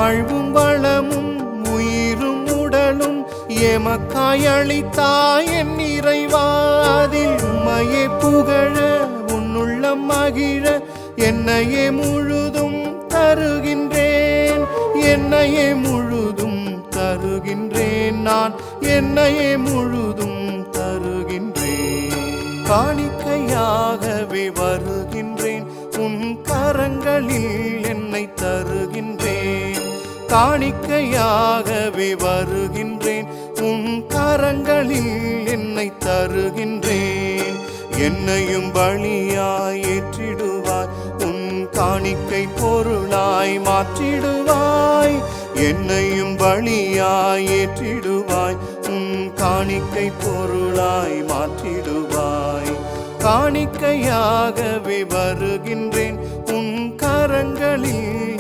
வாழ்வும் வளமும் உயிரும் உடலும் எமக்காய் அளித்தாய் என் இறைவா. அதில் உம்மையே புகழ உன்னுள்ளம் மகிழ என்னையே முழுதும் தருகின்றேன். என்னையே முழுதும் தருகின்றேன். நான் என்னையே முழுதும் தருகின்றேன். காணிக்கையாகவே வருகின்றேன். உன் கரங்களில் என்னை தருகின்றேன். காணிக்கையாகவே வருகின்றேன். உன் கரங்களில் என்னை தருகின்றேன். என்னையும் பலியாய் ஏற்றிடுவாய். உன் காணிக்கை பொருளாய் மாற்றிடுவாய். என்னையும் பலியாய் ஏற்றிடுவாய். உன் காணிக்கை பொருளாய் மாற்றிடுவாய். காணிக்கையாகவே வருகின்றேன். உன் கரங்களில்